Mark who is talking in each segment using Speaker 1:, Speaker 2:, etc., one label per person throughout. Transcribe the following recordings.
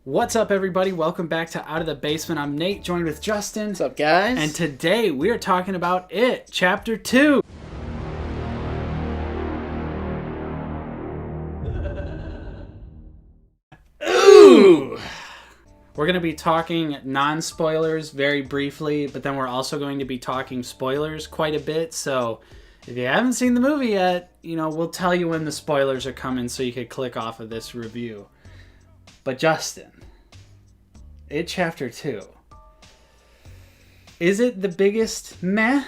Speaker 1: What's up, everybody? Welcome back to Out of the Basement. I'm Nate, joined with Justin.
Speaker 2: What's up, guys?
Speaker 1: And today we are talking about It, Chapter 2. Ooh! We're going to be talking non-spoilers very briefly, but then we're also going to be talking spoilers quite a bit. So if you haven't seen the movie yet, we'll tell you when the spoilers are coming so you could click off of this review. But Justin, It Chapter 2. Is it the biggest meh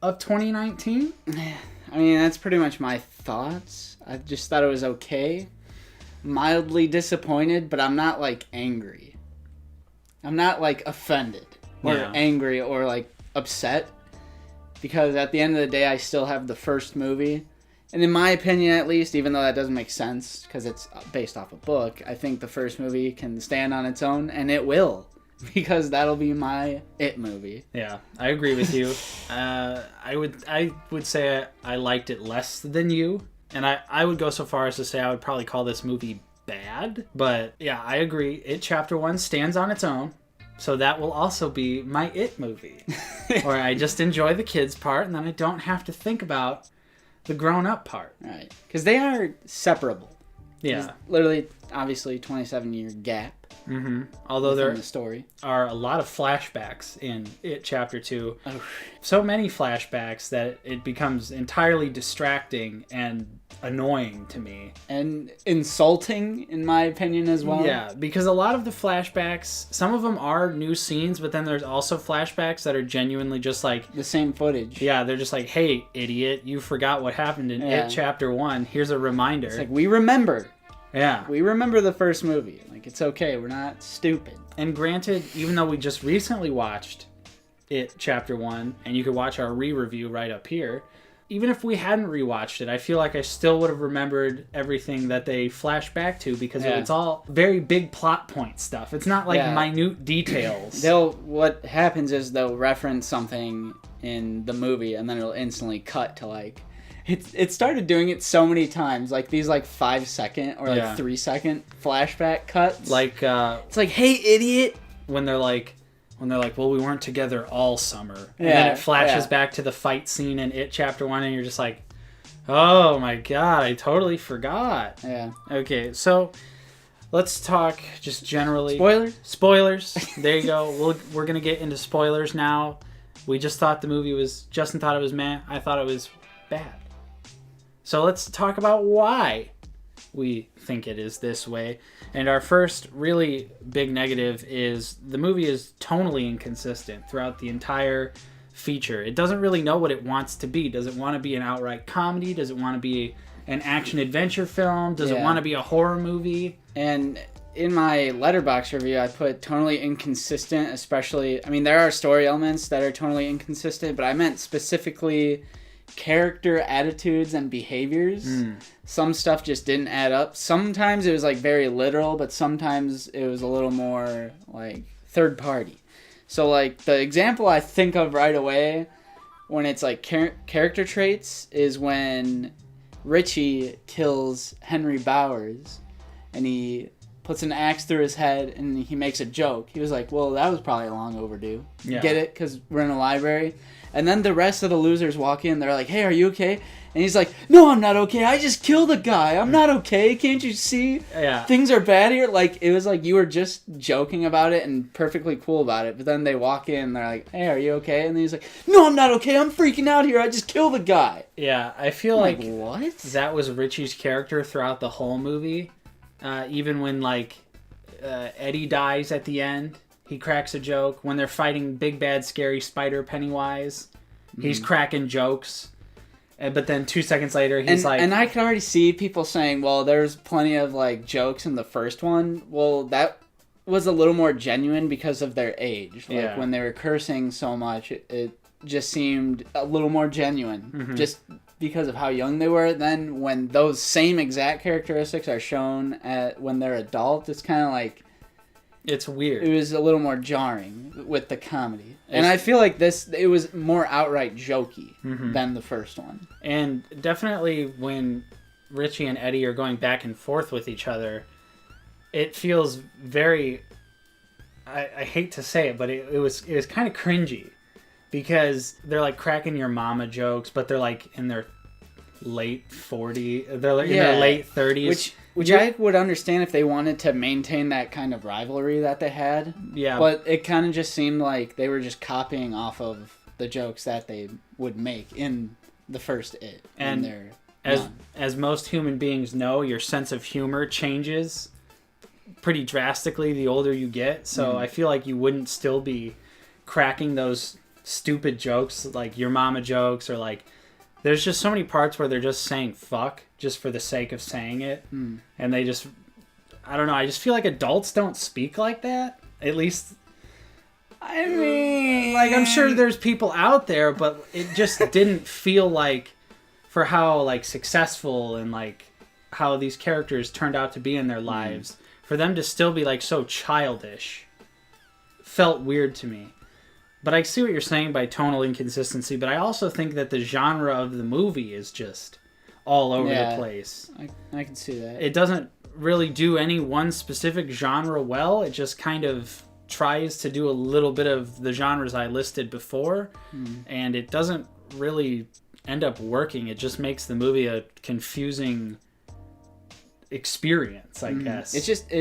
Speaker 1: of 2019?
Speaker 2: I mean, that's pretty much my thoughts. I just thought it was okay. Mildly disappointed, but I'm not, angry. I'm not, offended or angry or, upset. Because at the end of the day, I still have the first movie. And in my opinion, at least, even though that doesn't make sense because it's based off a book, I think the first movie can stand on its own, and it will. Because that'll be my It movie.
Speaker 1: Yeah, I agree with you. I would say I liked it less than you. And I would go so far as to say I would probably call this movie bad. But yeah, I agree. It Chapter 1 stands on its own. So that will also be my It movie. Where I just enjoy the kids part and then I don't have to think about the grown-up part.
Speaker 2: Right. Because they are separable.
Speaker 1: Yeah.
Speaker 2: There's literally, obviously, 27-year gap.
Speaker 1: Mm-hmm. Although there
Speaker 2: the story
Speaker 1: are a lot of flashbacks in It Chapter 2.
Speaker 2: Oh.
Speaker 1: So many flashbacks that it becomes entirely distracting and annoying to me.
Speaker 2: And insulting, in my opinion, as well.
Speaker 1: Yeah, because a lot of the flashbacks, some of them are new scenes, but then there's also flashbacks that are genuinely just
Speaker 2: the same footage.
Speaker 1: Yeah, they're just like, hey, idiot, you forgot what happened in It Chapter 1. Here's a reminder.
Speaker 2: It's we remember.
Speaker 1: Yeah.
Speaker 2: We remember the first movie. It's okay. We're not stupid.
Speaker 1: And granted, even though we just recently watched It Chapter 1, and you could watch our re-review right up here, even if we hadn't rewatched it, I feel like I still would have remembered everything that they flash back to because it's all very big plot point stuff. It's not minute details.
Speaker 2: What happens is they'll reference something in the movie and then it'll instantly cut to It started doing it so many times, these 5-second or 3-second flashback cuts.
Speaker 1: It's
Speaker 2: hey, idiot!
Speaker 1: When they're like, well, we weren't together all summer. And then it flashes back to the fight scene in It Chapter 1 and you're just like, oh my god, I totally forgot.
Speaker 2: Yeah.
Speaker 1: Okay, so let's talk just generally.
Speaker 2: Spoilers?
Speaker 1: There you go. We're going to get into spoilers now. We just thought the movie Justin thought it was meh. I thought it was bad. So let's talk about why we think it is this way. And our first really big negative is the movie is tonally inconsistent throughout the entire feature. It doesn't really know what it wants to be. Does it want to be an outright comedy? Does it want to be an action-adventure film? Does it want to be a horror movie?
Speaker 2: And in my Letterboxd review, I put tonally inconsistent, especially... there are story elements that are tonally inconsistent, but I meant specifically character attitudes and behaviors. Some stuff just didn't add up. Sometimes it was very literal, but sometimes it was a little more third party. So the example I think of right away when it's character traits is when Richie kills Henry Bowers and he puts an axe through his head and he makes a joke. He was like, well, that was probably long overdue.
Speaker 1: Yeah.
Speaker 2: Get it? Because we're in a library. And then the rest of the losers walk in. They're like, hey, are you okay? And he's like, no, I'm not okay. I just killed a guy. I'm not okay. Can't you see?
Speaker 1: Yeah.
Speaker 2: Things are bad here. It was you were just joking about it and perfectly cool about it. But then they walk in. They're like, hey, are you okay? And then he's like, no, I'm not okay. I'm freaking out here. I just killed a guy.
Speaker 1: Yeah, I feel like
Speaker 2: what?
Speaker 1: That was Richie's character throughout the whole movie. Even when, Eddie dies at the end. He cracks a joke. When they're fighting Big Bad Scary Spider Pennywise, he's cracking jokes. But then 2 seconds later, he's
Speaker 2: And I could already see people saying, well, there's plenty of, jokes in the first one. Well, that was a little more genuine because of their age. When they were cursing so much, it just seemed a little more genuine. Just because of how young they were. Then when those same exact characteristics are shown when they're adult, it's kind of
Speaker 1: it's weird.
Speaker 2: It was a little more jarring with the comedy. And I feel like it was more outright jokey than the first one.
Speaker 1: And definitely when Richie and Eddie are going back and forth with each other, it feels very. I hate to say it, but it was kind of cringy because they're like cracking your mama jokes, but they're like in their late 40s, they're like in their late 30s.
Speaker 2: Which I would understand if they wanted to maintain that kind of rivalry that they had.
Speaker 1: Yeah.
Speaker 2: But it kind of just seemed like they were just copying off of the jokes that they would make in the first It.
Speaker 1: And as most human beings know, your sense of humor changes pretty drastically the older you get. So I feel like you wouldn't still be cracking those stupid jokes, like your mama jokes, or like there's just so many parts where they're just saying fuck just for the sake of saying it. And they just, I don't know, I just feel like adults don't speak like that. At least, I mean, like I'm sure there's people out there, but it just didn't feel like, for how like successful and like how these characters turned out to be in their lives, for them to still be like so childish felt weird to me. But I see what you're saying by tonal inconsistency, but I also think that the genre of the movie is just all over the place.
Speaker 2: I can see that.
Speaker 1: It doesn't really do any one specific genre well. It just kind of tries to do a little bit of the genres I listed before, and it doesn't really end up working. It just makes the movie a confusing experience, I guess.
Speaker 2: It's just...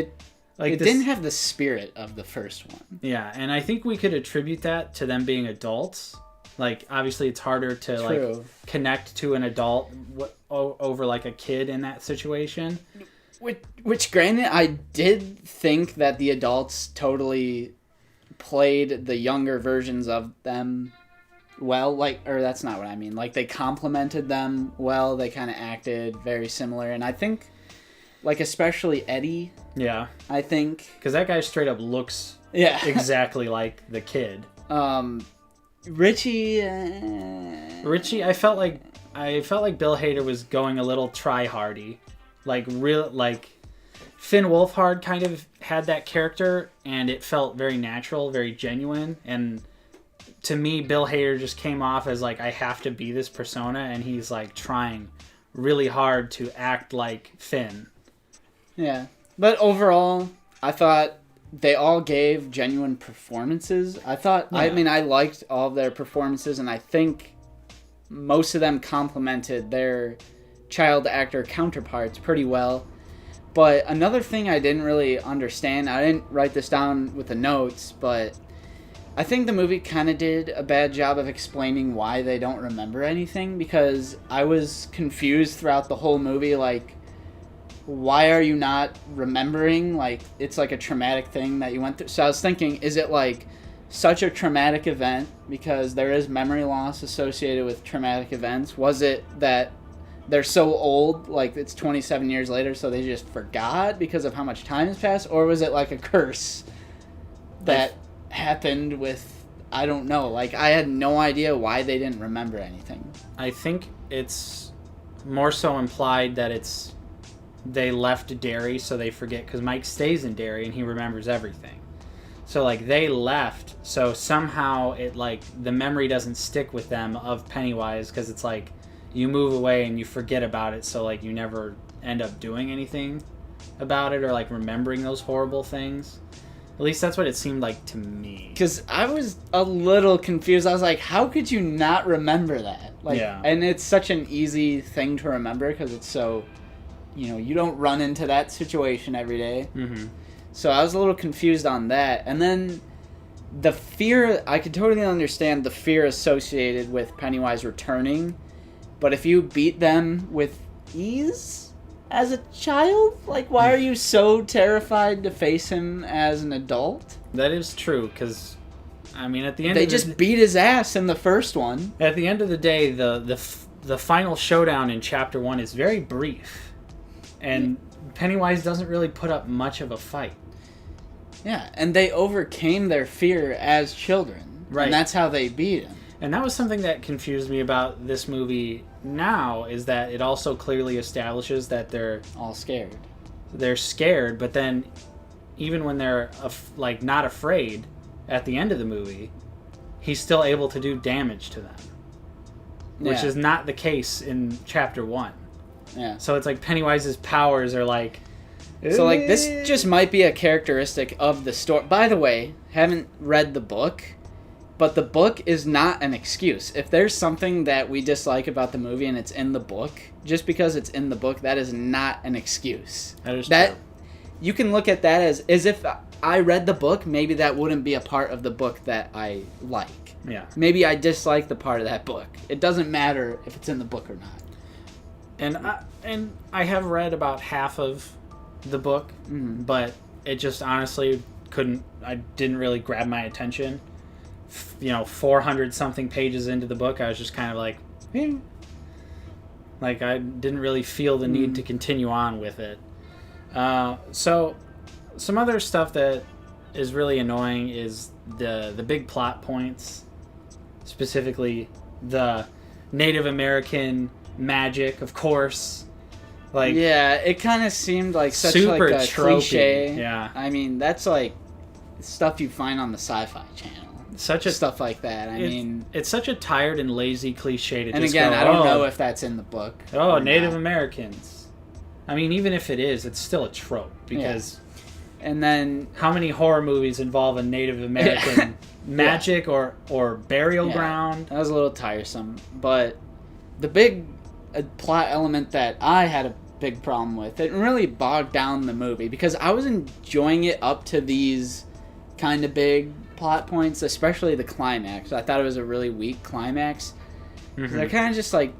Speaker 2: It didn't have the spirit of the first one. Yeah,
Speaker 1: and I think we could attribute that to them being adults. Like, obviously, it's harder to like connect to an adult over like a kid in that situation.
Speaker 2: Which, granted, I did think that the adults totally played the younger versions of them well. Like, or that's not what I mean. Like, they complimented them well. They kind of acted very similar, and I think, like, especially Eddie.
Speaker 1: Yeah.
Speaker 2: I think.
Speaker 1: Because that guy straight up looks exactly like the kid.
Speaker 2: Richie,
Speaker 1: I felt like Bill Hader was going a little try-hardy. Like, Finn Wolfhard kind of had that character, and it felt very natural, very genuine. And to me, Bill Hader just came off as like, I have to be this persona, and he's like trying really hard to act like Finn.
Speaker 2: Yeah. But overall, I thought they all gave genuine performances. I liked all of their performances, and I think most of them complimented their child actor counterparts pretty well. But another thing I didn't really understand, I didn't write this down with the notes, but I think the movie kind of did a bad job of explaining why they don't remember anything, because I was confused throughout the whole movie, like, why are you not remembering? Like, it's like a traumatic thing that you went through. So I was thinking, is it like such a traumatic event because there is memory loss associated with traumatic events? Was it that they're so old, like it's 27 years later, so they just forgot because of how much time has passed? Or was it like a curse that happened with, I don't know. Like, I had no idea why they didn't remember anything.
Speaker 1: I think it's more so implied that they left Derry, so they forget, because Mike stays in Derry and he remembers everything. So like they left, so somehow it like the memory doesn't stick with them of Pennywise, because it's like you move away and you forget about it, so like you never end up doing anything about it or like remembering those horrible things. At least that's what it seemed like to me.
Speaker 2: Because I was a little confused. I was like, how could you not remember that? Like, and it's such an easy thing to remember because it's so, you don't run into that situation every day.
Speaker 1: Mm-hmm.
Speaker 2: So I was a little confused on that. And then the fear, I could totally understand the fear associated with Pennywise returning. But if you beat them with ease as a child, like, why are you so terrified to face him as an adult?
Speaker 1: That is true, because, I mean, at the end
Speaker 2: they just beat his ass in the first one.
Speaker 1: At the end of the day, the final showdown in Chapter 1 is very brief. And Pennywise doesn't really put up much of a fight.
Speaker 2: Yeah, and they overcame their fear as children.
Speaker 1: Right.
Speaker 2: And that's how they beat him.
Speaker 1: And that was something that confused me about this movie now, is that it also clearly establishes that they're
Speaker 2: all scared.
Speaker 1: They're scared, but then even when they're not afraid at the end of the movie, he's still able to do damage to them. Which is not the case in Chapter 1.
Speaker 2: Yeah.
Speaker 1: So it's like Pennywise's powers are like
Speaker 2: So, like, this just might be a characteristic of the story. By the way, haven't read the book, but the book is not an excuse. If there's something that we dislike about the movie and it's in the book, just because it's in the book, that is not an excuse.
Speaker 1: That is true.
Speaker 2: You can look at that as if I read the book, maybe that wouldn't be a part of the book that I like.
Speaker 1: Yeah.
Speaker 2: Maybe I dislike the part of that book. It doesn't matter if it's in the book or not.
Speaker 1: And I have read about half of the book, but it just honestly didn't really grab my attention. 400 something pages into the book, I was just kind of like, like I didn't really feel the need to continue on with it. So some other stuff that is really annoying is the big plot points, specifically the Native American magic, of course. Like,
Speaker 2: yeah, it kind of seemed like such
Speaker 1: super
Speaker 2: like a
Speaker 1: tropey.
Speaker 2: cliche.
Speaker 1: Yeah.
Speaker 2: I mean, that's like stuff you find on the Sci-Fi Channel. Stuff like that. I mean,
Speaker 1: it's such a tired and lazy cliche to
Speaker 2: and
Speaker 1: just
Speaker 2: again,
Speaker 1: go,
Speaker 2: I don't know if that's in the book.
Speaker 1: Oh, Native Americans. I mean, even if it is, it's still a trope because.
Speaker 2: Yeah. And then
Speaker 1: how many horror movies involve a Native American magic or burial ground?
Speaker 2: That was a little tiresome, but the big plot element that I had a big problem with, it really bogged down the movie because I was enjoying it up to these kind of big plot points, especially the climax. I thought it was a really weak climax. I kind of just like,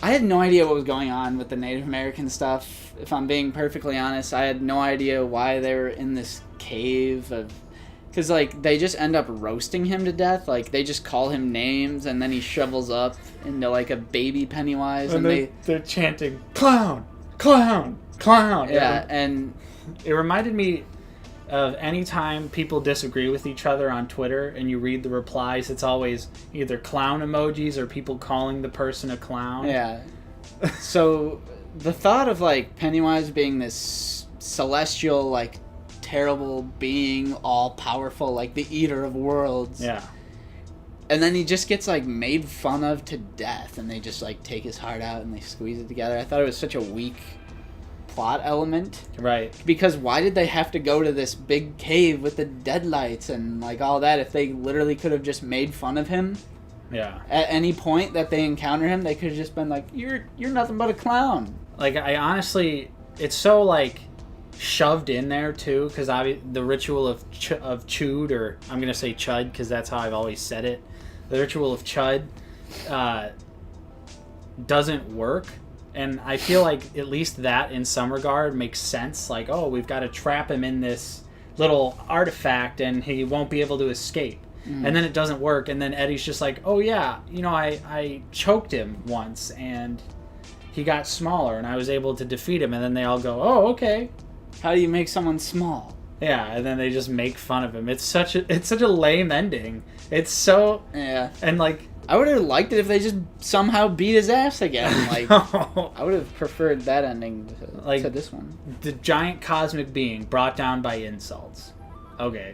Speaker 2: I had no idea what was going on with the Native American stuff. If I'm being perfectly honest, I had no idea why they were in this cave of, because like they just end up roasting him to death. Like they just call him names and then he shrivels up into like a baby Pennywise, and
Speaker 1: they're chanting clown, clown, clown.
Speaker 2: Yeah, and
Speaker 1: it reminded me of any time people disagree with each other on Twitter and you read the replies, it's always either clown emojis or people calling the person a clown.
Speaker 2: Yeah. So the thought of like Pennywise being this celestial, like terrible being, all powerful, like the eater of worlds.
Speaker 1: Yeah.
Speaker 2: And then he just gets like made fun of to death, and they just like take his heart out and they squeeze it together. I thought it was such a weak plot element.
Speaker 1: Right.
Speaker 2: Because why did they have to go to this big cave with the deadlights and like all that if they literally could have just made fun of him?
Speaker 1: Yeah.
Speaker 2: At any point that they encounter him, they could have just been like, you're nothing but a clown.
Speaker 1: Like, I honestly, it's so like shoved in there too, because the ritual of Chud, or I'm gonna say Chud because that's how I've always said it. The ritual of Chud doesn't work. And I feel like at least that, in some regard, makes sense. Like, oh, we've got to trap him in this little artifact and he won't be able to escape. And then it doesn't work. And then Eddie's just like, oh, yeah, I choked him once and he got smaller and I was able to defeat him. And then they all go, oh, okay.
Speaker 2: How do you make someone small?
Speaker 1: Yeah, and then they just make fun of him. It's such a lame ending. It's so...
Speaker 2: Yeah.
Speaker 1: And, like...
Speaker 2: I would have liked it if they just somehow beat his ass again. Like, I would have preferred that ending to this one.
Speaker 1: The giant cosmic being brought down by insults. Okay.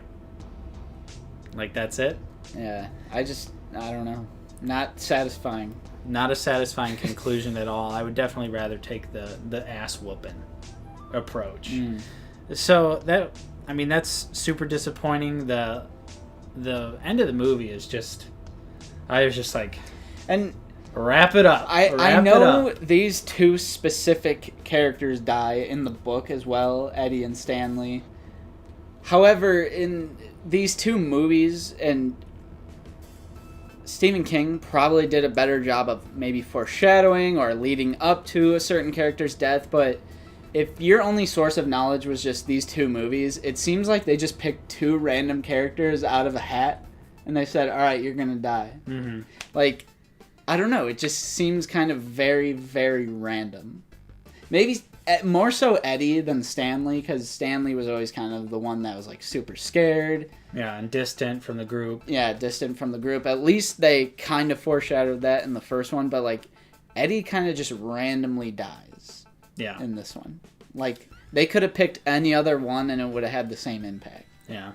Speaker 1: Like, that's it?
Speaker 2: Yeah. I don't know. Not satisfying.
Speaker 1: Not a satisfying conclusion at all. I would definitely rather take the ass whooping approach. So, that's super disappointing. The end of the movie is just... I was just like,
Speaker 2: and
Speaker 1: wrap it up.
Speaker 2: I know these two specific characters die in the book as well, Eddie and Stanley. However, in these two movies, and Stephen King probably did a better job of maybe foreshadowing or leading up to a certain character's death, but if your only source of knowledge was just these two movies, it seems like they just picked two random characters out of a hat. And they said, all right, you're going to die. Mm-hmm. Like, I don't know. It just seems kind of very, very random. Maybe more so Eddie than Stanley, because Stanley was always kind of the one that was, like, super scared.
Speaker 1: Yeah, and distant from the group.
Speaker 2: Yeah, distant from the group. At least they kind of foreshadowed that in the first one. But, like, Eddie kind of just randomly dies.
Speaker 1: Yeah.
Speaker 2: In this one. Like, they could have picked any other one and it would have had the same impact.
Speaker 1: Yeah.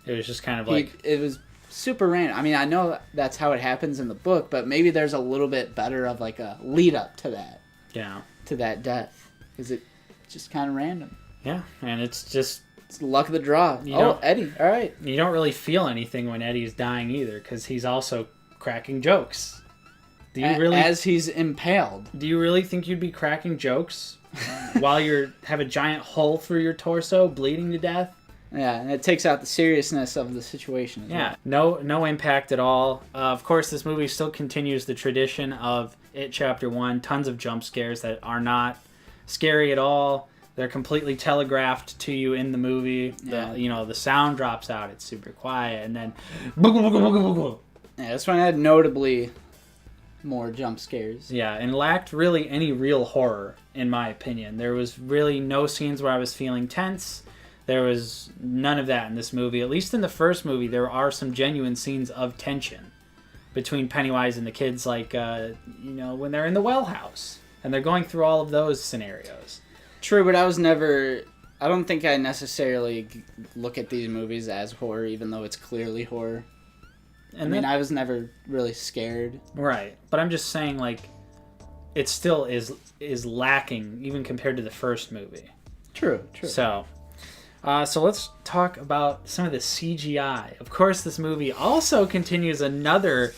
Speaker 1: It was just kind of like...
Speaker 2: It was... super random. I mean, I know that's how it happens in the book, but maybe there's a little bit better of like a lead up to that.
Speaker 1: Yeah.
Speaker 2: To that death. Is it? just kind of random.
Speaker 1: Yeah, and it's just...
Speaker 2: It's the luck of the draw. Eddie. All right.
Speaker 1: You don't really feel anything when Eddie's dying either, because he's also cracking jokes. Do you really...
Speaker 2: As he's impaled.
Speaker 1: Do you really think you'd be cracking jokes while you have a giant hole through your torso, bleeding to death?
Speaker 2: Yeah, and it takes out the seriousness of the situation.
Speaker 1: Yeah, no impact at all. Of course, this movie still continues the tradition of It Chapter 1. Tons of jump scares that are not scary at all. They're completely telegraphed to you in the movie.
Speaker 2: Yeah.
Speaker 1: The sound drops out. It's super quiet. And then...
Speaker 2: Yeah, this one had notably more jump scares.
Speaker 1: Yeah, and lacked really any real horror, in my opinion. There was really no scenes where I was feeling tense. There was none of that in this movie. At least in the first movie, there are some genuine scenes of tension between Pennywise and the kids, like, when they're in the well house. And they're going through all of those scenarios.
Speaker 2: True, but I don't think I necessarily look at these movies as horror, even though it's clearly horror. I was never really scared.
Speaker 1: Right, but I'm just saying, like, it still is lacking, even compared to the first movie.
Speaker 2: True.
Speaker 1: So let's talk about some of the CGI. Of course, this movie also continues another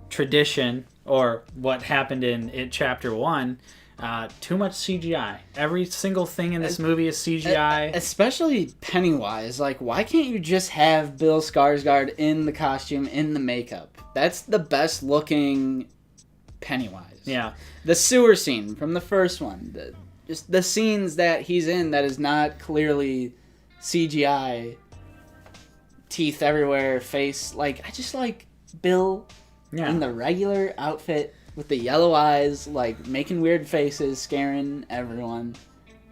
Speaker 1: tradition, or what happened in It Chapter 1, too much CGI. Every single thing in this movie is CGI.
Speaker 2: Especially Pennywise. Like, why can't you just have Bill Skarsgård in the costume, in the makeup? That's the best looking Pennywise.
Speaker 1: Yeah.
Speaker 2: The sewer scene from the first one. Just the scenes that he's in that is not clearly CGI. Teeth everywhere, face. Like, I just like Bill in the regular outfit with the yellow eyes, like, making weird faces, scaring everyone.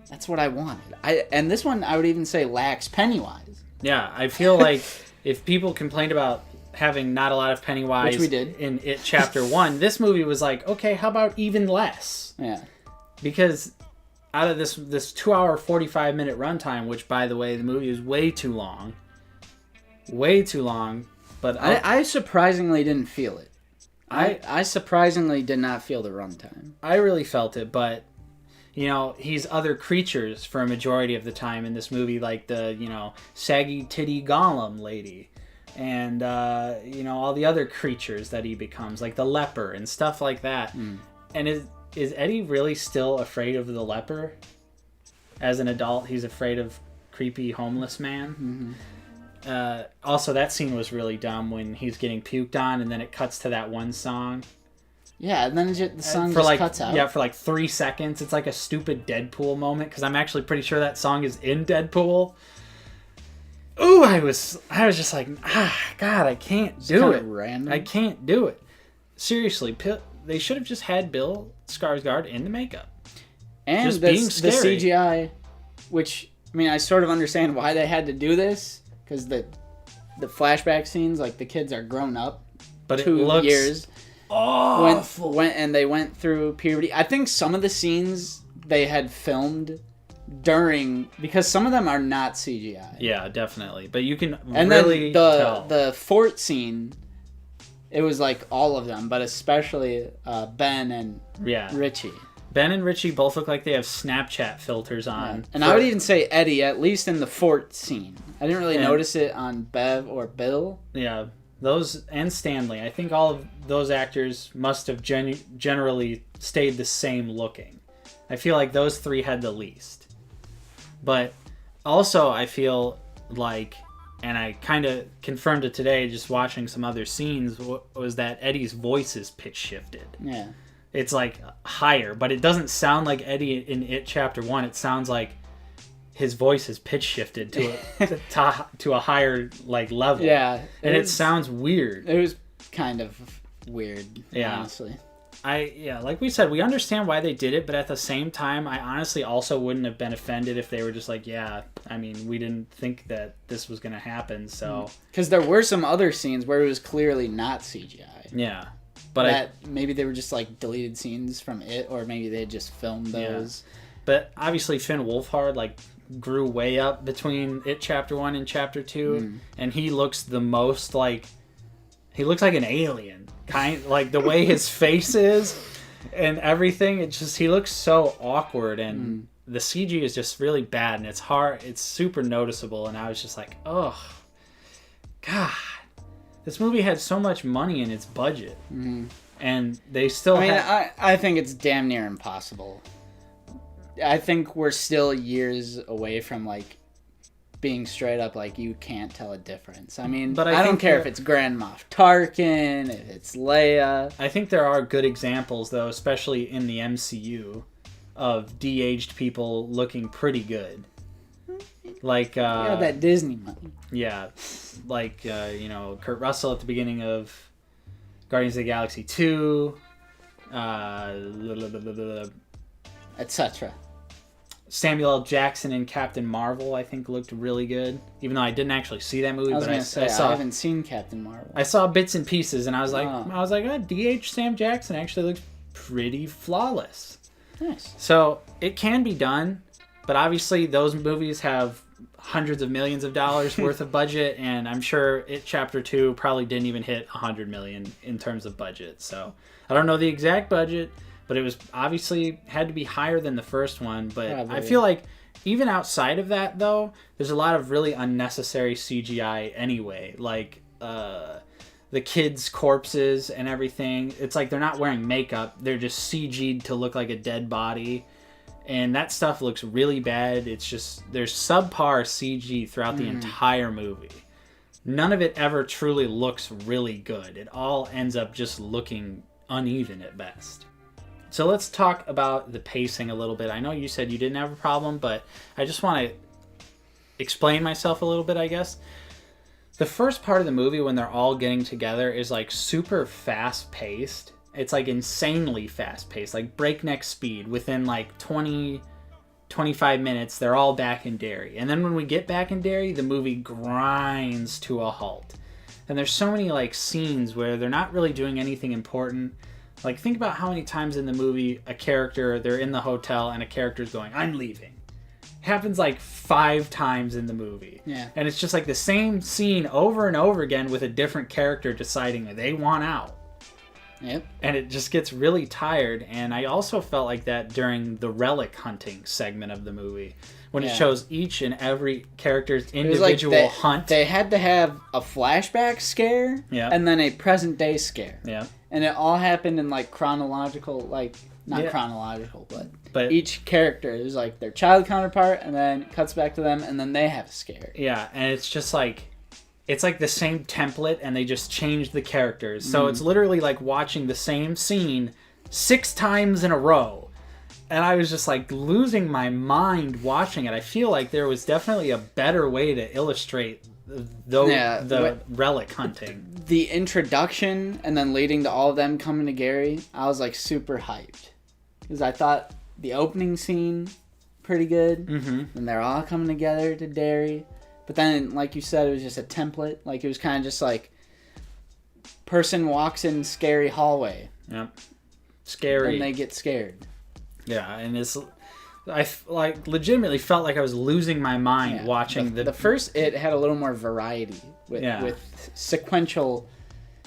Speaker 2: That's what I wanted. And this one, I would even say, lacks Pennywise.
Speaker 1: Yeah, I feel like if people complained about having not a lot of Pennywise
Speaker 2: Which we did.
Speaker 1: in It Chapter 1, this movie was like, okay, how about even less?
Speaker 2: Yeah.
Speaker 1: Because out of this 2-hour, 45-minute runtime, which, by the way, the movie is way too long. Way too long. But
Speaker 2: I surprisingly didn't feel it. I surprisingly did not feel the runtime.
Speaker 1: I really felt it, but, he's other creatures for a majority of the time in this movie, like the, saggy titty golem lady. And, all the other creatures that he becomes, like the leper and stuff like that. Mm. And is Eddie really still afraid of the leper? As an adult, he's afraid of creepy homeless man.
Speaker 2: Mm-hmm.
Speaker 1: Also, that scene was really dumb when he's getting puked on, and then it cuts to that one song.
Speaker 2: Yeah, and then the song just cuts out.
Speaker 1: Yeah, for like 3 seconds. It's like a stupid Deadpool moment, because I'm actually pretty sure that song is in Deadpool. Ooh, I was just like, God, I can't do it.
Speaker 2: Random.
Speaker 1: I can't do it. Seriously, they should have just had Bill Skarsgård in the makeup.
Speaker 2: And
Speaker 1: just being scary.
Speaker 2: The CGI, which, I sort of understand why they had to do this, because the flashback scenes, like, the kids are grown up.
Speaker 1: But
Speaker 2: 2 years.
Speaker 1: Awful.
Speaker 2: They went through puberty. I think some of the scenes they had filmed during, because some of them are not CGI.
Speaker 1: Yeah, definitely. But you can
Speaker 2: and
Speaker 1: really
Speaker 2: then the fort scene, it was like all of them, but especially Ben and Richie.
Speaker 1: Ben and Richie both look like they have Snapchat filters on.
Speaker 2: Yeah. And I would even say Eddie, at least in the fort scene. I didn't really notice it on Bev or Bill.
Speaker 1: Yeah, those and Stanley. I think all of those actors must have generally stayed the same looking. I feel like those 3 had the least. But also I feel like, and I kind of confirmed it today just watching some other scenes, was that Eddie's voice is pitch shifted.
Speaker 2: Yeah.
Speaker 1: It's like higher, but it doesn't sound like Eddie in It Chapter 1. It sounds like his voice is pitch shifted to a higher like level.
Speaker 2: Yeah.
Speaker 1: And it sounds weird.
Speaker 2: It was kind of weird, honestly.
Speaker 1: Like we said, we understand why they did it, but at the same time, I honestly also wouldn't have been offended if they were just like, we didn't think that this was going to happen, so...
Speaker 2: Because there were some other scenes where it was clearly not CGI.
Speaker 1: Yeah. But
Speaker 2: maybe they were just like deleted scenes from it, or maybe they had just filmed those.
Speaker 1: Yeah. But obviously Finn Wolfhard like grew way up between It Chapter 1 and Chapter 2, and he looks the most like... He looks like an alien. Like the way his face is and everything, he looks so awkward and the CG is just really bad, and it's hard. It's super noticeable, and I was just like, oh, God. This movie had so much money in its budget, and they still
Speaker 2: I think it's damn near impossible. I think we're still years away from, like, being straight up, like, you can't tell a difference. I mean, but I don't care if it's Grand Moff Tarkin, if it's Leia.
Speaker 1: I think there are good examples, though, especially in the MCU, of de-aged people looking pretty good. Like,
Speaker 2: that Disney money.
Speaker 1: Yeah, like, Kurt Russell at the beginning of Guardians of the Galaxy 2,
Speaker 2: etc.
Speaker 1: Samuel L. Jackson in Captain Marvel, I think, looked really good. Even though I didn't actually see that movie,
Speaker 2: I haven't seen Captain Marvel.
Speaker 1: I saw bits and pieces, and I was like, DH Sam Jackson actually looks pretty flawless.
Speaker 2: Nice.
Speaker 1: So it can be done, but obviously those movies have hundreds of millions of dollars worth of budget, and I'm sure It Chapter 2 probably didn't even hit 100 million in terms of budget. So I don't know the exact budget, but it was obviously had to be higher than the first one. But probably. I feel like even outside of that, though, there's a lot of really unnecessary CGI anyway. Like the kids' corpses and everything. It's like they're not wearing makeup. They're just CG'd to look like a dead body. And that stuff looks really bad. It's just, there's subpar CG throughout the entire movie. None of it ever truly looks really good. It all ends up just looking uneven at best. So let's talk about the pacing a little bit. I know you said you didn't have a problem, but I just want to explain myself a little bit, I guess. The first part of the movie, when they're all getting together, is like super fast-paced. It's like insanely fast-paced, like breakneck speed. Within like 25 minutes, they're all back in Derry. And then when we get back in Derry, the movie grinds to a halt. And there's so many like scenes where they're not really doing anything important. Like, think about how many times in the movie they're in the hotel and a character's going, I'm leaving. It happens like 5 times in the movie.
Speaker 2: Yeah.
Speaker 1: And it's just like the same scene over and over again with a different character deciding that they want out.
Speaker 2: Yep.
Speaker 1: And it just gets really tired. And I also felt like that during the relic hunting segment of the movie, when it shows each and every character's individual hunt.
Speaker 2: They had to have a flashback scare and then a present day scare.
Speaker 1: Yeah.
Speaker 2: And it all happened in like chronological, like not chronological, but each character is like their child counterpart, and then it cuts back to them, and then they have a scare.
Speaker 1: Yeah, and it's just like, it's like the same template, and they just change the characters. So it's literally like watching the same scene 6 times in a row. And I was just like losing my mind watching it. I feel like there was definitely a better way to illustrate the relic hunting.
Speaker 2: The introduction and then leading to all of them coming to Gary, I was like super hyped. Because I thought the opening scene pretty good.
Speaker 1: Mm-hmm.
Speaker 2: And they're all coming together to Derry. But then, like you said, it was just a template. Like, it was kind of just like, person walks in scary hallway.
Speaker 1: Yep. Scary.
Speaker 2: And they get scared.
Speaker 1: Yeah, and I like legitimately felt like I was losing my mind watching
Speaker 2: the first. It had a little more variety with sequential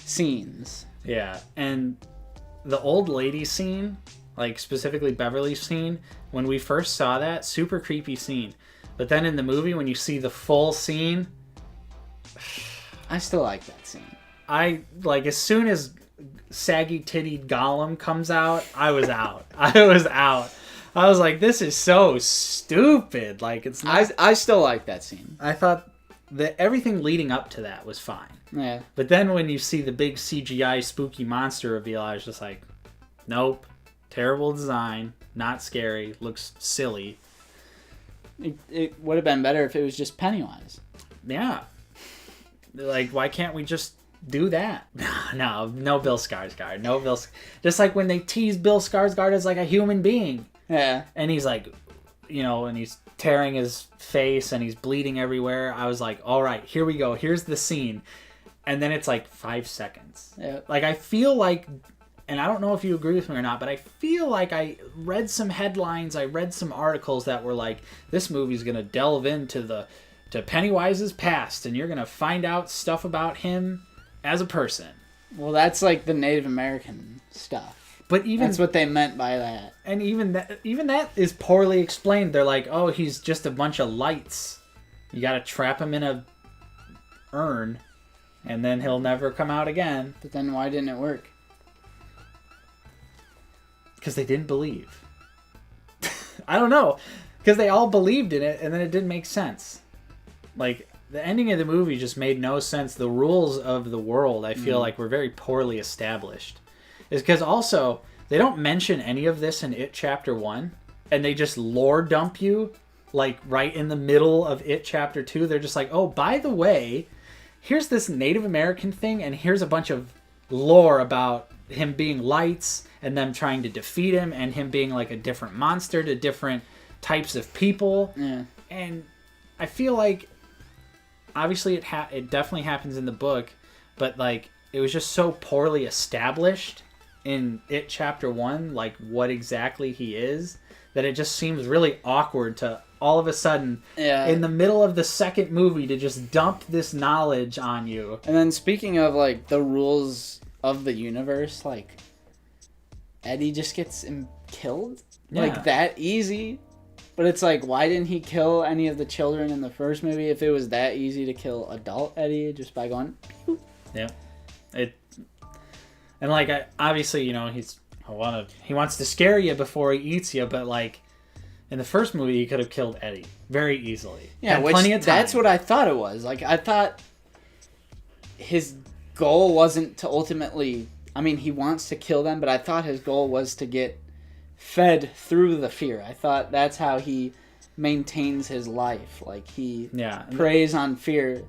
Speaker 2: scenes.
Speaker 1: Yeah, and the old lady scene, like specifically Beverly's scene, when we first saw that, super creepy scene. But then in the movie, when you see the full scene,
Speaker 2: I still like that scene.
Speaker 1: I like as soon as saggy tittied Gollum comes out, I was out. I was like, this is so stupid. Like, it's not...
Speaker 2: I still like that scene.
Speaker 1: I thought that everything leading up to that was fine.
Speaker 2: Yeah.
Speaker 1: But then when you see the big CGI spooky monster reveal, I was just like, nope. Terrible design. Not scary. Looks silly.
Speaker 2: It would have been better if it was just Pennywise.
Speaker 1: Yeah. Like, why can't we just do that? No Bill Skarsgård. No Bill. Just like when they tease Bill Skarsgård as like a human being.
Speaker 2: Yeah.
Speaker 1: And he's like, and he's tearing his face and he's bleeding everywhere. I was like, all right, here we go. Here's the scene. And then it's like 5 seconds.
Speaker 2: Yeah.
Speaker 1: Like, I feel like, and I don't know if you agree with me or not, but I feel like I read some headlines, I read some articles that were like, this movie's going to delve into to Pennywise's past, and you're going to find out stuff about him as a person.
Speaker 2: Well, that's like the Native American stuff.
Speaker 1: But even
Speaker 2: that's what they meant by that.
Speaker 1: And even that is poorly explained. They're like, oh, he's just a bunch of lights. You got to trap him in a urn, and then he'll never come out again.
Speaker 2: But then why didn't it work?
Speaker 1: Because they didn't believe. I don't know. Because they all believed in it, and then it didn't make sense. Like, the ending of the movie just made no sense. The rules of the world, I feel like, were very poorly established. It's because also, they don't mention any of this in It Chapter 1, and they just lore dump you, like, right in the middle of It Chapter 2. They're just like, oh, by the way, here's this Native American thing, and here's a bunch of lore about him being lights, and them trying to defeat him, and him being, like, a different monster to different types of people.
Speaker 2: Yeah.
Speaker 1: And I feel like, obviously, it definitely happens in the book, but, like, it was just so poorly established in It Chapter 1, like, what exactly he is, that it just seems really awkward to all of a sudden, in the middle of the second movie, to just dump this knowledge on you.
Speaker 2: And then speaking of, like, the rules of the universe, like, Eddie just gets killed?
Speaker 1: Yeah.
Speaker 2: Like, that easy? But it's like, why didn't he kill any of the children in the first movie if it was that easy to kill adult Eddie just by going, pew?
Speaker 1: Yeah. And, like, obviously, you know, he wants to scare you before he eats you, but, like, in the first movie, he could have killed Eddie very easily.
Speaker 2: Yeah,
Speaker 1: plenty of time.
Speaker 2: That's what I thought it was. Like, I thought his goal wasn't to ultimately... I mean, he wants to kill them, but I thought his goal was to get fed through the fear. I thought that's how he maintains his life. Like, he preys on fear.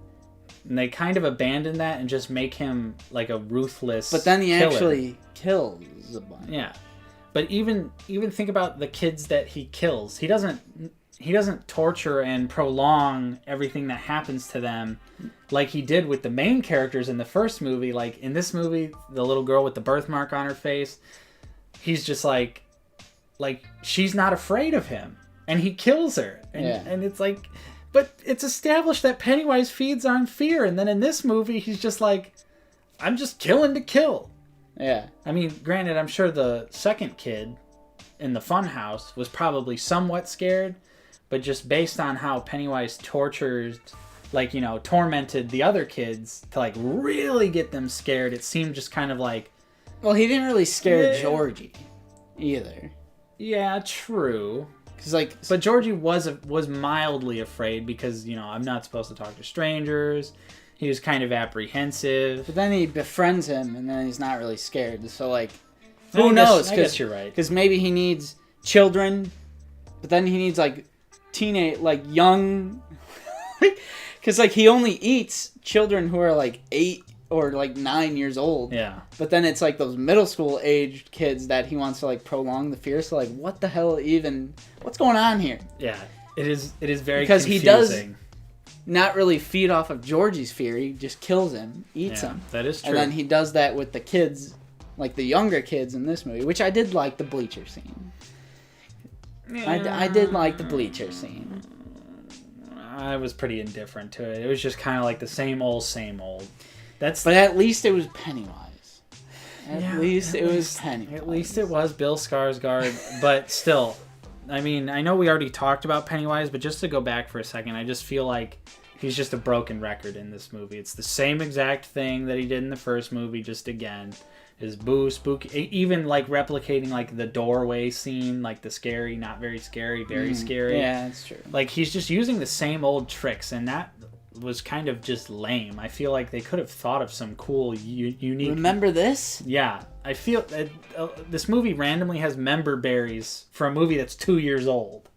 Speaker 1: And they kind of abandon that and just make him like a ruthless
Speaker 2: But then he
Speaker 1: killer.
Speaker 2: Actually kills a bunch.
Speaker 1: Yeah. But even think about the kids that he kills. He doesn't torture and prolong everything that happens to them like he did with the main characters in the first movie. Like, in this movie, the little girl with the birthmark on her face, he's just like she's not afraid of him. And he kills her. And it's like... But it's established that Pennywise feeds on fear. And then in this movie, he's just like, I'm just killing to kill.
Speaker 2: Yeah.
Speaker 1: I mean, granted, I'm sure the second kid in the funhouse was probably somewhat scared. But just based on how Pennywise tormented the other kids to, like, really get them scared, it seemed just kind of like...
Speaker 2: Well, he didn't really scare Georgie either.
Speaker 1: Yeah, true.
Speaker 2: But
Speaker 1: Georgie was mildly afraid because, I'm not supposed to talk to strangers. He was kind of apprehensive.
Speaker 2: But then he befriends him, and then he's not really scared. So, like, who knows?
Speaker 1: I guess you're right.
Speaker 2: Because maybe he needs children, but then he needs, like, young... Because, like, he only eats children who are, like, 8 or, like, 9 years old.
Speaker 1: Yeah.
Speaker 2: But then it's, like, those middle school aged kids that he wants to, like, prolong the fear. So, like, what the hell even... What's going on here?
Speaker 1: Yeah. It is very
Speaker 2: because
Speaker 1: confusing.
Speaker 2: He does not really feed off of Georgie's fear. He just kills him, eats him.
Speaker 1: That is true.
Speaker 2: And then he does that with the kids, like the younger kids in this movie, which I did like the bleacher scene. Yeah. I did like the bleacher scene.
Speaker 1: I was pretty indifferent to it. It was just kind of like the same old.
Speaker 2: But at least it was Pennywise. At least it was Pennywise.
Speaker 1: At least it was Bill Skarsgård, but still, I mean, I know we already talked about Pennywise, but just to go back for a second, I just feel like he's just a broken record in this movie. It's the same exact thing that he did in the first movie, just again. His boo, spooky, even like replicating like the doorway scene, like the scary, not very scary, very scary.
Speaker 2: Yeah, that's true.
Speaker 1: Like, he's just using the same old tricks, and that was kind of just lame. I feel like they could have thought of some cool, unique...
Speaker 2: Remember this?
Speaker 1: Yeah. I feel that this movie randomly has member berries for a movie that's 2 years old.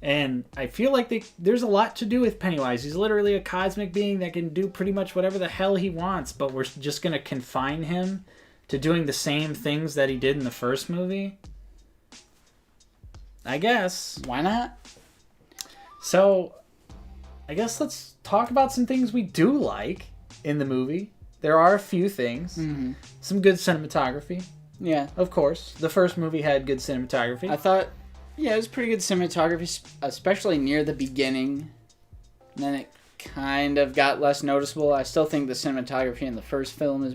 Speaker 1: And I feel like there's a lot to do with Pennywise. He's literally a cosmic being that can do pretty much whatever the hell he wants, but we're just going to confine him to doing the same things that he did in the first movie? I guess.
Speaker 2: Why not?
Speaker 1: So, I guess let's talk about some things we do like in the movie. There are a few things.
Speaker 2: Mm-hmm.
Speaker 1: Some good cinematography.
Speaker 2: Yeah.
Speaker 1: Of course. The first movie had good cinematography.
Speaker 2: I thought, it was pretty good cinematography, especially near the beginning. And then it kind of got less noticeable. I still think the cinematography in the first film is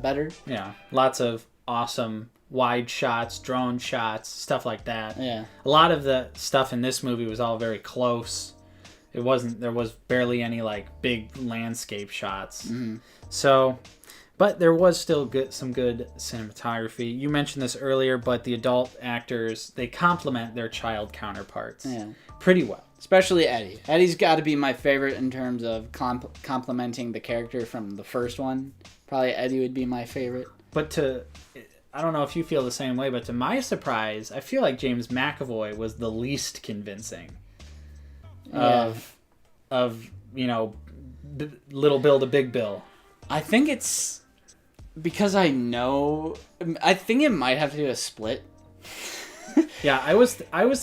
Speaker 2: better.
Speaker 1: Yeah. Lots of awesome wide shots, drone shots, stuff like that.
Speaker 2: Yeah.
Speaker 1: A lot of the stuff in this movie was all very close. There was barely any like big landscape shots.
Speaker 2: Mm-hmm.
Speaker 1: So, but there was still some good cinematography. You mentioned this earlier, but the adult actors, they complement their child counterparts pretty well.
Speaker 2: Especially Eddie. Eddie's got to be my favorite in terms of complementing the character from the first one. Probably Eddie would be my favorite.
Speaker 1: But I don't know if you feel the same way, but to my surprise, I feel like James McAvoy was the least convincing of Little Bill to Big Bill.
Speaker 2: I think it's because I think it might have to do a split.
Speaker 1: Yeah, I was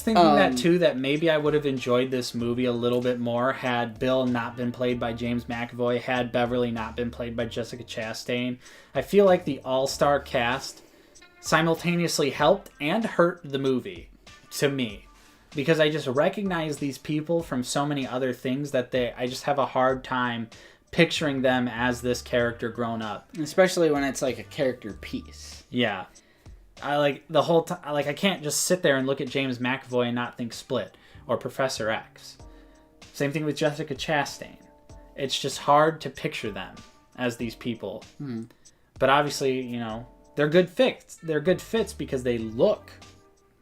Speaker 1: thinking that too, that maybe I would have enjoyed this movie a little bit more had Bill not been played by James McAvoy, had Beverly not been played by Jessica Chastain. I feel like the all-star cast simultaneously helped and hurt the movie, to me. Because I just recognize these people from so many other things that I just have a hard time picturing them as this character grown up.
Speaker 2: Especially when it's like a character piece.
Speaker 1: Yeah. I like the whole time. Like, I can't just sit there and look at James McAvoy and not think Split or Professor X. Same thing with Jessica Chastain. It's just hard to picture them as these people. But obviously, they're good fits. They're good fits because they look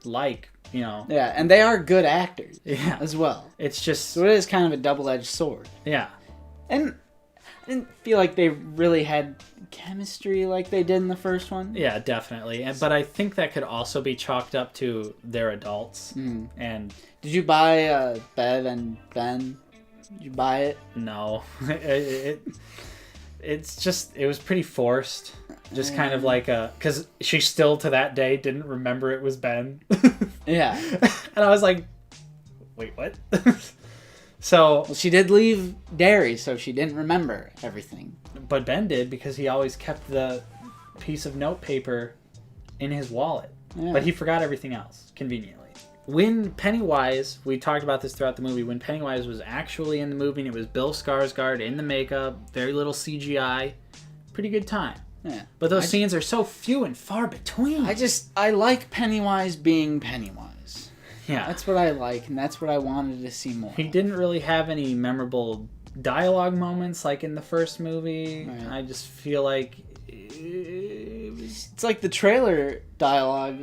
Speaker 1: like,
Speaker 2: Yeah, and they are good actors as well.
Speaker 1: It's just...
Speaker 2: So it is kind of a double-edged sword.
Speaker 1: Yeah.
Speaker 2: And I didn't feel like they really had chemistry like they did in the first one.
Speaker 1: Yeah, definitely. But I think that could also be chalked up to they're adults. And
Speaker 2: did you buy Bev and Ben? Did you buy it?
Speaker 1: No. It was pretty forced. Just kind of like because she still to that day didn't remember it was Ben.
Speaker 2: Yeah.
Speaker 1: And I was like, wait, what? So
Speaker 2: well, she did leave Derry, so she didn't remember everything.
Speaker 1: But Ben did, because he always kept the piece of notepaper in his wallet. Yeah. But he forgot everything else, conveniently. When Pennywise, we talked about this throughout the movie, when Pennywise was actually in the movie, and it was Bill Skarsgård in the makeup, very little CGI, pretty good time.
Speaker 2: Yeah.
Speaker 1: But those scenes are so few and far between.
Speaker 2: I like Pennywise being Pennywise.
Speaker 1: Yeah.
Speaker 2: That's what I like, and that's what I wanted to see more.
Speaker 1: He didn't really have any memorable dialogue moments like in the first movie. Right. I just feel like
Speaker 2: it's like the trailer dialogue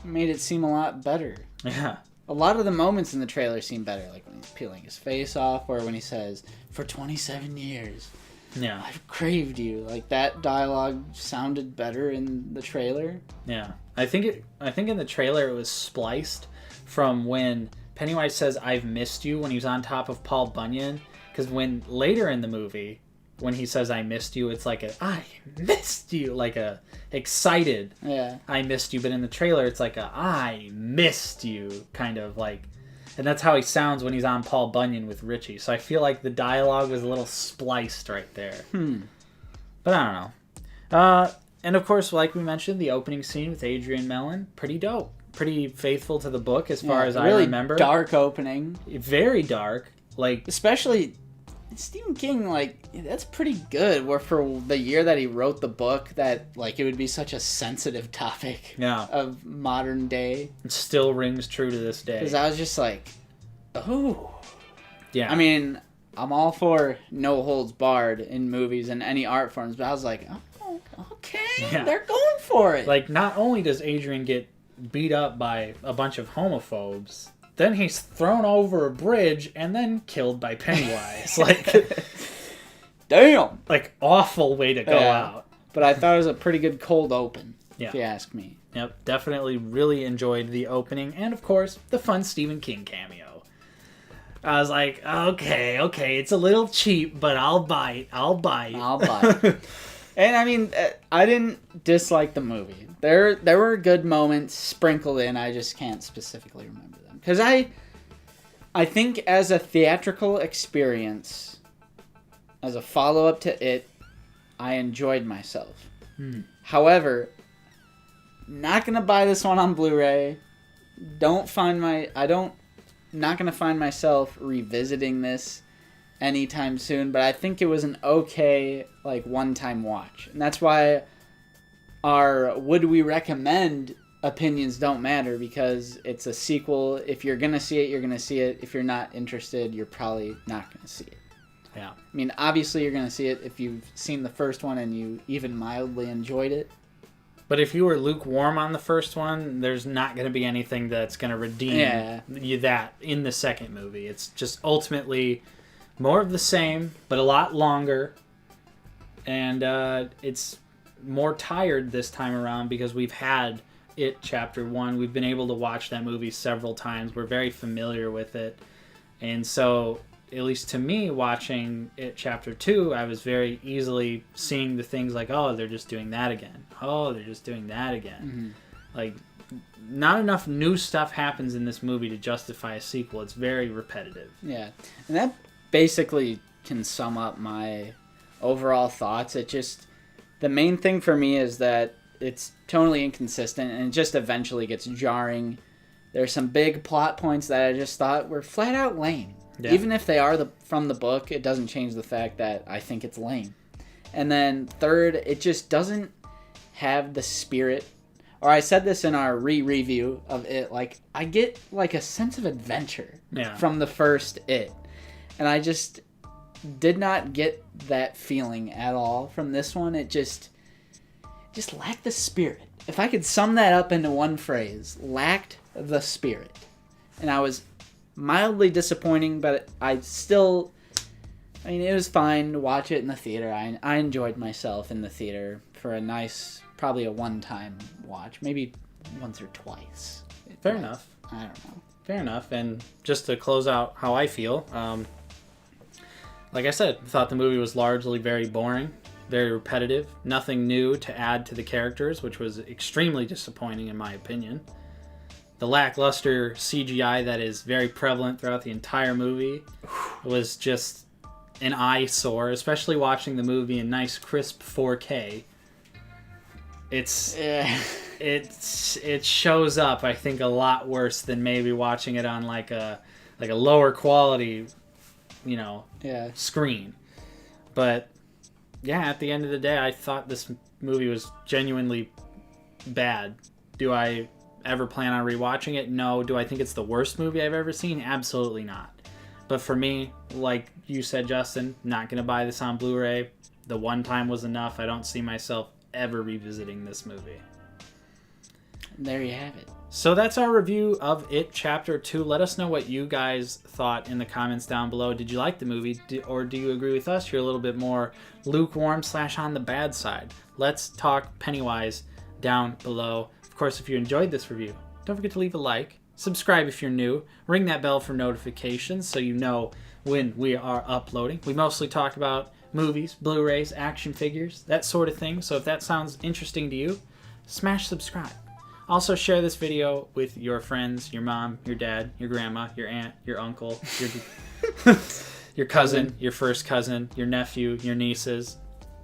Speaker 2: made it seem a lot better.
Speaker 1: Yeah.
Speaker 2: A lot of the moments in the trailer seem better, like when he's peeling his face off, or when he says, "For 27 years, I've craved you." Like, that dialogue sounded better in the trailer.
Speaker 1: Yeah. I think in the trailer it was spliced from when Pennywise says, "I've missed you," when he was on top of Paul Bunyan. Because when later in the movie, when he says, "I missed you," it's like "I missed you," like a excited, "I missed you." But in the trailer, it's like "I missed you," kind of like, and that's how he sounds when he's on Paul Bunyan with Richie. So I feel like the dialogue was a little spliced right there. But I don't know. And of course, like we mentioned, the opening scene with Adrian Mellon, pretty dope. Pretty faithful to the book as far as I remember.
Speaker 2: Dark opening.
Speaker 1: Very dark. Like,
Speaker 2: especially Stephen King, like, that's pretty good. Where for the year that he wrote the book, that like it would be such a sensitive topic of modern day.
Speaker 1: It still rings true to this day.
Speaker 2: Because I was just like, oh.
Speaker 1: Yeah.
Speaker 2: I mean, I'm all for no holds barred in movies and any art forms, but I was like, oh, okay, they're going for it.
Speaker 1: Like, not only does Adrian get beat up by a bunch of homophobes, then he's thrown over a bridge and then killed by Pennywise. Like,
Speaker 2: damn.
Speaker 1: Like, awful way to go out.
Speaker 2: But I thought it was a pretty good cold open,
Speaker 1: if
Speaker 2: you ask me.
Speaker 1: Yep, definitely really enjoyed the opening. And, of course, the fun Stephen King cameo. I was like, okay, it's a little cheap, but I'll bite.
Speaker 2: And, I mean, I didn't dislike the movie. There were good moments sprinkled in. I just can't specifically remember them. Because I think as a theatrical experience, as a follow-up to it, I enjoyed myself. However, not going to buy this one on Blu-ray. Not going to find myself revisiting this anytime soon. But I think it was an okay, like, one-time watch. And that's why our would we recommend opinions don't matter, because it's a sequel. If you're going to see it, you're going to see it. If you're not interested, you're probably not going to see it.
Speaker 1: Yeah.
Speaker 2: I mean, obviously you're going to see it if you've seen the first one and you even mildly enjoyed it.
Speaker 1: But if you were lukewarm on the first one, there's not going to be anything that's going to redeem you that in the second movie. It's just ultimately more of the same, but a lot longer. And it's more tired this time around because we've had It Chapter 1. We've been able to watch that movie several times. We're very familiar with it. And so, at least to me, watching It Chapter 2, I was very easily seeing the things like, oh, they're just doing that again. Oh, they're just doing that again. Mm-hmm. Like, not enough new stuff happens in this movie to justify a sequel. It's very repetitive.
Speaker 2: Yeah. And that basically can sum up my overall thoughts. It just, the main thing for me is that it's tonally inconsistent and it just eventually gets jarring. There's some big plot points that I just thought were flat out lame. Yeah. Even if they are from the book, it doesn't change the fact that I think it's lame. And then third, it just doesn't have the spirit. Or I said this in our re-review of it, like, I get like a sense of adventure from the first It. And I just did not get that feeling at all from this one. It just lacked the spirit. If I could sum that up into one phrase, lacked the spirit. And I was mildly disappointing, but it was fine to watch it in the theater. I enjoyed myself in the theater for a nice, probably a one-time watch, maybe once or twice.
Speaker 1: Fair enough.
Speaker 2: I don't know.
Speaker 1: Fair enough. And just to close out how I feel, like I said, I thought the movie was largely very boring, very repetitive, nothing new to add to the characters, which was extremely disappointing in my opinion. The lackluster CGI that is very prevalent throughout the entire movie was just an eyesore, especially watching the movie in nice crisp 4K. It shows up, I think, a lot worse than maybe watching it on like a lower quality, screen. But yeah, at the end of the day, I thought this movie was genuinely bad. Do I ever plan on rewatching it? No. Do I think it's the worst movie I've ever seen? Absolutely not. But for me, like you said, Justin, not going to buy this on Blu-ray. The one time was enough. I don't see myself ever revisiting this movie.
Speaker 2: There you have it.
Speaker 1: So that's our review of It Chapter 2. Let us know what you guys thought in the comments down below. Did you like the movie, or do you agree with us? You're a little bit more lukewarm / on the bad side. Let's talk Pennywise down below. Of course, if you enjoyed this review, don't forget to leave a like, subscribe if you're new, ring that bell for notifications so you know when we are uploading. We mostly talk about movies, Blu-rays, action figures, that sort of thing. So if that sounds interesting to you, smash subscribe. Also share this video with your friends, your mom, your dad, your grandma, your aunt, your uncle, your cousin, your first cousin, your nephew, your nieces.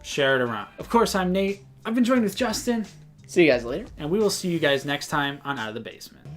Speaker 1: Share it around. Of course, I'm Nate. I've been joined with Justin.
Speaker 2: See you guys later.
Speaker 1: And we will see you guys next time on Out of the Basement.